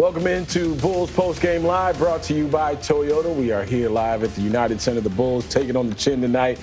Welcome into Bulls Postgame Live, brought to you by Toyota. We are here live at the United Center. The Bulls taking on the chin tonight.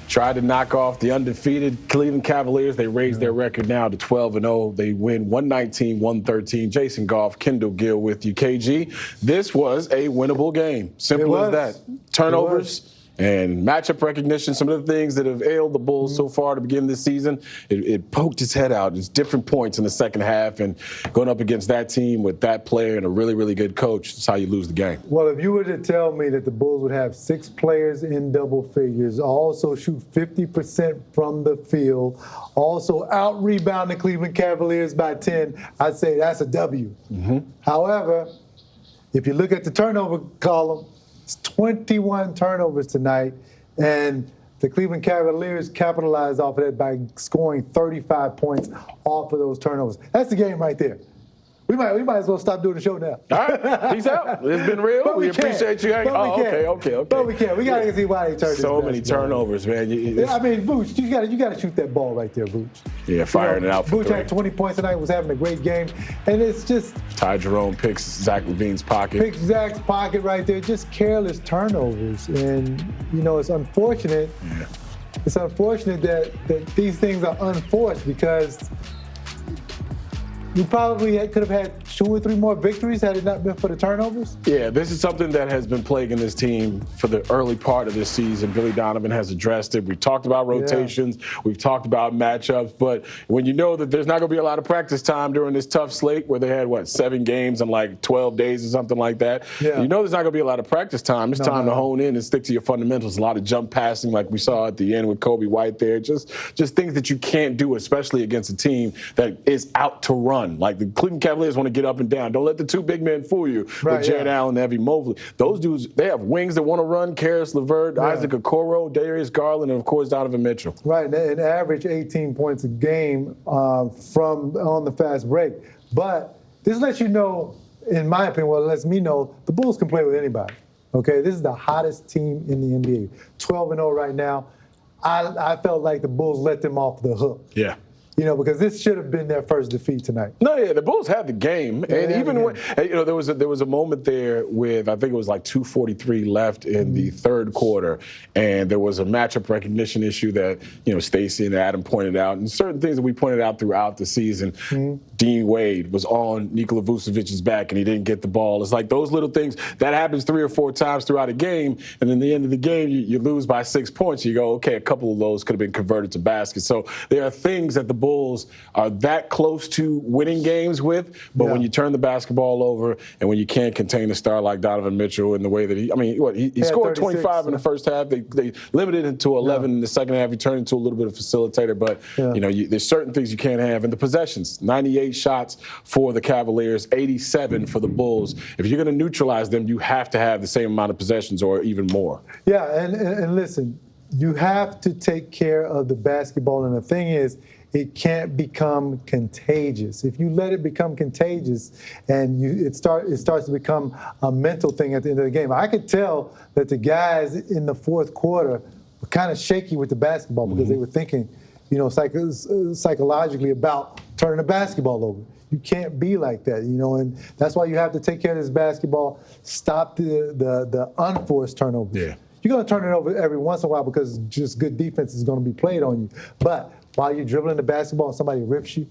Tried to knock off the undefeated Cleveland Cavaliers. They raised their record now to 12-0. They win 119-113. Jason Goff, Kendall, Gill with you. KG, this was a winnable game. Simple as that. Turnovers and matchup recognition, some of the things that have ailed the Bulls so far to begin this season, it poked its head out. It's different points in the second half, and going up against that team with that player and a really, really good coach, that's how you lose the game. Well, if you were to tell me that the Bulls would have 6 players in double figures, also shoot 50% from the field, also out-rebound the Cleveland Cavaliers by 10, I'd say that's a W. However, if you look at the turnover column, it's 21 turnovers tonight, and the Cleveland Cavaliers capitalized off of that by scoring 35 points off of those turnovers. That's the game right there. We might as well stop doing the show now. All right, peace out. It's been real. We appreciate you hanging out. Okay. But we can't. We got to see why they turned so many turnovers, man. I mean, Vooch, you got to shoot that ball right there, Vooch. Yeah, firing it out for Vooch three. had 20 points tonight, was having a great game. And it's just... Ty Jerome picks Zach LaVine's pocket. Picks Zach's pocket right there. Just careless turnovers. And, it's unfortunate. Yeah. It's unfortunate that these things are unforced because... We probably could have had 2 or 3 more victories had it not been for the turnovers. Yeah, this is something that has been plaguing this team for the early part of this season. Billy Donovan has addressed it. We've talked about rotations. Yeah. We've talked about matchups. But when you know that there's not going to be a lot of practice time during this tough slate where they had, 7 games in 12 days or something like that, you know there's not going to be a lot of practice time. It's time to hone in and stick to your fundamentals. A lot of jump passing like we saw at the end with Kobe White there. Just things that you can't do, especially against a team that is out to run. Like the Cleveland Cavaliers want to get up and down. Don't let the 2 big men fool you with Jared Allen and Evan Mobley. Those dudes, they have wings that want to run. Karis LeVert, Isaac Okoro, Darius Garland, and, of course, Donovan Mitchell. Right, and average 18 points a game from on the fast break. But this lets you know, in my opinion, it lets me know the Bulls can play with anybody. Okay, this is the hottest team in the NBA. 12-0 right now. I felt like the Bulls let them off the hook. Yeah. Because this should have been their first defeat tonight. No, yeah, the Bulls had the game, and even when there was a moment there with I think it was 2:43 left in the third quarter, and there was a matchup recognition issue that Stacey and Adam pointed out, and certain things that we pointed out throughout the season. Dean Wade was on Nikola Vucevic's back, and he didn't get the ball. It's like those little things that happens 3 or 4 times throughout a game, and in the end of the game, you lose by 6 points. You go, okay, a couple of those could have been converted to baskets. So there are things that the Bulls are that close to winning games with, but when you turn the basketball over and when you can't contain a star like Donovan Mitchell in the way that he scored 25 in the first half. They limited it to 11 in the second half. He turned into a little bit of a facilitator, but there's certain things you can't have. And the possessions, 98 shots for the Cavaliers, 87 for the Bulls. If you're going to neutralize them, you have to have the same amount of possessions or even more. Yeah, and listen, you have to take care of the basketball, and the thing is, it can't become contagious. If you let it become contagious and it starts to become a mental thing at the end of the game. I could tell that the guys in the fourth quarter were kind of shaky with the basketball because they were thinking, psychologically about turning the basketball over. You can't be like that, and that's why you have to take care of this basketball, stop the unforced turnovers. Yeah. You're going to turn it over every once in a while because just good defense is going to be played on you. But while you're dribbling the basketball and somebody rips you,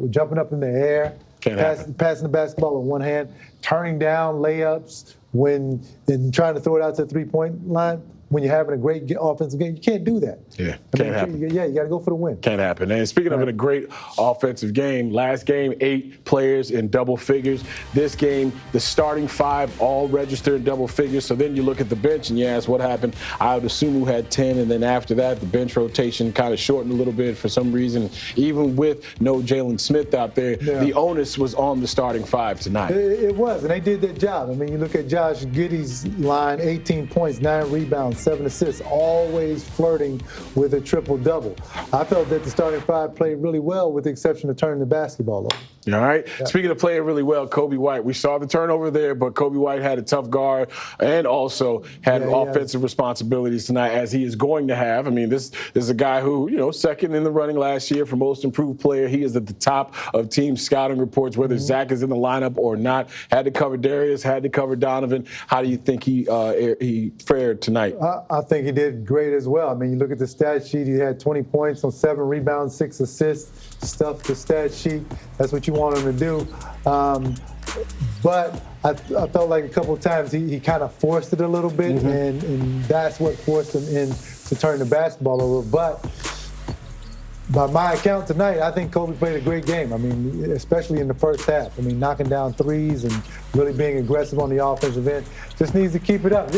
jumping up in the air, passing the basketball with one hand, turning down layups and trying to throw it out to the three-point line, when you're having a great offensive game, you can't do that. Yeah, can't happen. You got to go for the win. Can't happen. And speaking of a great offensive game, last game, 8 players in double figures. This game, the starting 5 all registered in double figures. So then you look at the bench and you ask what happened. I would assume who had 10, and then after that, the bench rotation kind of shortened a little bit for some reason. Even with no Jalen Smith out there, the onus was on the starting 5 tonight. It was, and they did their job. I mean, you look at Josh Giddey's line, 18 points, 9 rebounds, rebounds, 7 assists, always flirting with a triple-double. I felt that the starting five played really well with the exception of turning the basketball over. All right. Yeah. Speaking of playing really well, Kobe White. We saw the turnover there, but Kobe White had a tough guard and also had offensive responsibilities tonight, as he is going to have. I mean, this is a guy who, second in the running last year for most improved player. He is at the top of team scouting reports, whether Zach is in the lineup or not. Had to cover Darius, had to cover Donovan. How do you think he fared tonight? I think he did great as well. I mean, you look at the stat sheet. He had 20 points on 7 rebounds, 6 assists. Stuffed the stat sheet. That's what you want him to do. But I felt like a couple of times he kind of forced it a little bit, and that's what forced him in to turn the basketball over. But by my account tonight, I think Kobe played a great game. I mean, especially in the first half. I mean, knocking down threes and really being aggressive on the offensive end. Just needs to keep it up.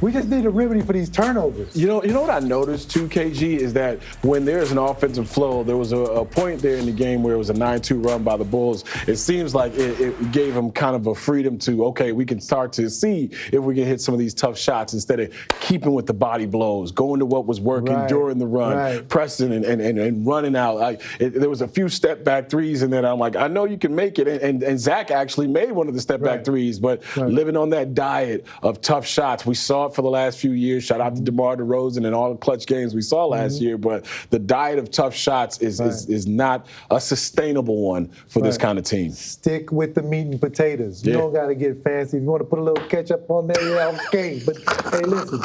We just need a remedy for these turnovers. You know what I noticed too, KG, is that when there's an offensive flow, there was a point there in the game where it was a 9-2 run by the Bulls. It seems like it gave them kind of a freedom to, okay, we can start to see if we can hit some of these tough shots instead of keeping with the body blows, going to what was working during the run, pressing and running out. There was a few step-back threes, and then I'm like, I know you can make it. And Zach actually made one of the step-back threes, but living on that diet of tough shots. We saw it for the last few years. Shout out to DeMar DeRozan and all the clutch games we saw last year, but the diet of tough shots is not a sustainable one for this kind of team. Stick with the meat and potatoes. You don't got to get fancy. If you want to put a little ketchup on there, okay. But, hey, listen.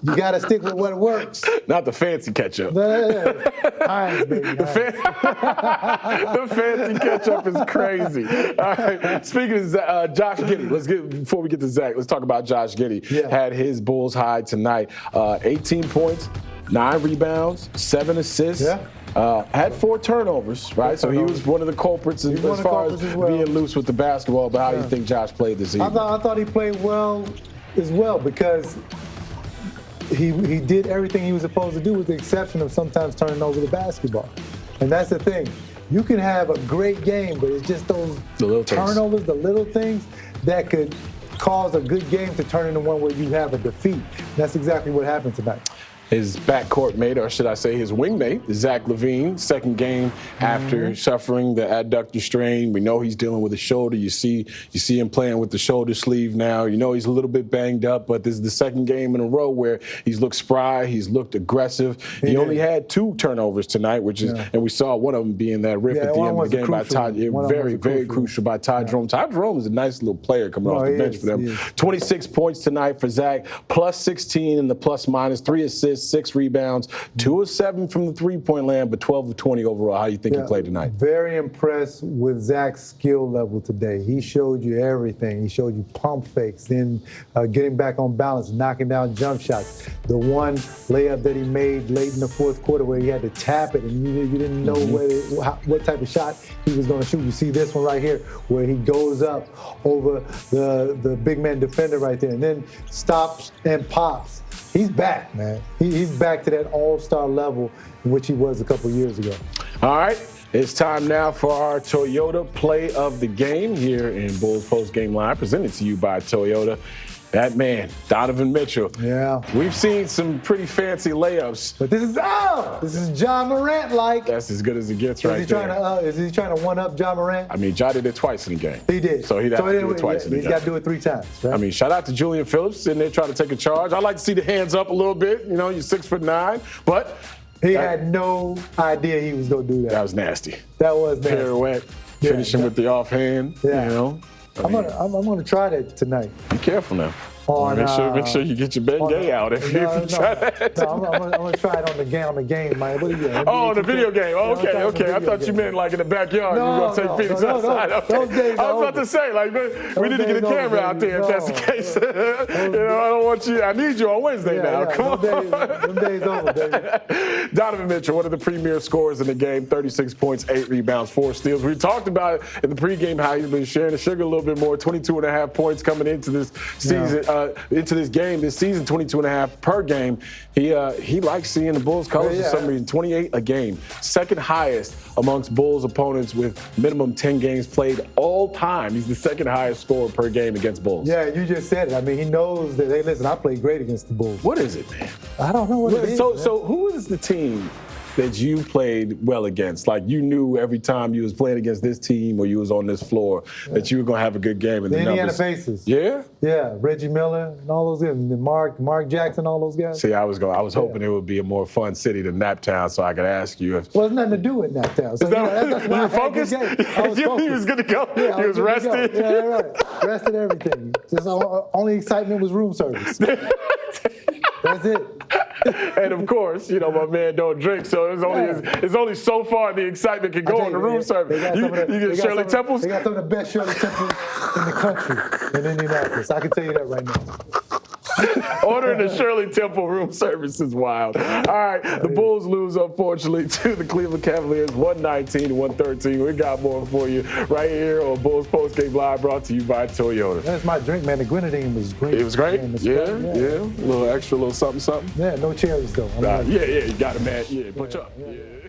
You got to stick with what works. Not the fancy ketchup. Heinz, baby. The fancy ketchup is crazy. All right. Speaking of Josh Giddey, before we get to Zach, let's talk about Josh Giddey. Had his Bulls high tonight. 18 points, 9 rebounds, 7 assists. Had 4 turnovers, right? So he was one of the culprits as far as being loose with the basketball. But how do you think Josh played this evening? I thought he played well as well because he did everything he was supposed to do with the exception of sometimes turning over the basketball. And that's the thing. You can have a great game, but it's just those turnovers, the little things that could cause a good game to turn into one where you have a defeat. And that's exactly what happened tonight. His backcourt mate, or should I say his wingmate, Zach LaVine, second game after suffering the adductor strain. We know he's dealing with a shoulder. You see him playing with the shoulder sleeve now. You know he's a little bit banged up, but this is the second game in a row where he's looked spry, he's looked aggressive. He only had 2 turnovers tonight, which is, and we saw one of them being that rip at the end of the game by Ty. Very crucial by Ty Jerome. Ty Jerome is a nice little player coming off the bench for them. 26 points tonight for Zach, plus 16 in the plus minus, 3 assists. 6 rebounds, 2 of 7 from the three-point land, but 12 of 20 overall. How do you think he played tonight? Very impressed with Zach's skill level today. He showed you everything. He showed you pump fakes, then getting back on balance, knocking down jump shots. The one layup that he made late in the fourth quarter where he had to tap it and you didn't know what type of shot he was going to shoot. You see this one right here where he goes up over the big man defender right there and then stops and pops. He's back, man. He's back to that all-star level in which he was a couple years ago. All right. It's time now for our Toyota Play of the Game here in Bulls Postgame Live, presented to you by Toyota. That man, Donovan Mitchell. Yeah. We've seen some pretty fancy layups. But this is John Morant-like. That's as good as it gets right there. Is he trying to one-up John Morant? I mean, Ja did it twice in the game. He did. So he'd have to do it twice in the game. He's got to do it 3 times, right? I mean, shout out to Julian Phillips in there trying to take a charge. I like to see the hands up a little bit. You know, you're 6'9", but he had no idea he was going to do that. That was nasty. That was nasty. Pirouette, finishing with the offhand. You know. I'm gonna try that tonight. Be careful now. Make sure you get your Bengay out if you try that. No, I'm gonna try it on the game, man. What are you? On the video game. Okay. I thought you meant like in the backyard. You were gonna take Phoenix outside. Okay. I was about to say, like, we need to get a camera out there if that's the case. I don't want you. I need you on Wednesday now. Come on. Them days over, baby. Donovan Mitchell, one of the premier scorers in the game, 36 points, 8 rebounds, 4 steals. We talked about it in the pregame how he's been sharing the sugar a little bit more. 22.5 points coming into this season. into this game this season, 22.5 per game. He likes seeing the Bulls colors for some reason. 28 a game, second highest amongst Bulls opponents with minimum 10 games played all time. He's the second highest scorer per game against Bulls. Yeah, you just said it. I mean, he knows that. Hey, listen, I played great against the Bulls. What is it, man? I don't know what it is. So who is the team that you played well against? Like, you knew every time you was playing against this team or you was on this floor that you were going to have a good game. The Indiana Pacers. Yeah? Yeah, Reggie Miller and all those guys, and Mark Jackson, all those guys. See, I was hoping it would be a more fun city than Naptown, so I could ask you if. Well, it's nothing to do with Naptown. So, that's why you were focused? I was focused. He was good to go? Yeah, he was rested? Yeah, right. Rested everything. Just only excitement was room service. That's it. And of course, my man don't drink, so it's only so far the excitement can go on the room service. You get Shirley Temples? They got some of the best Shirley Temples in the country in Indianapolis. I can tell you that right now. Ordering the Shirley Temple room service is wild. All right, the Bulls lose, unfortunately, to the Cleveland Cavaliers, 119-113. We got more for you right here on Bulls Postgame Live, brought to you by Toyota. That's my drink, man. The grenadine was great. It was great? Yeah. A little extra, little something. Yeah, no cherries, though. You got it, man. Yeah, punch up. Yeah.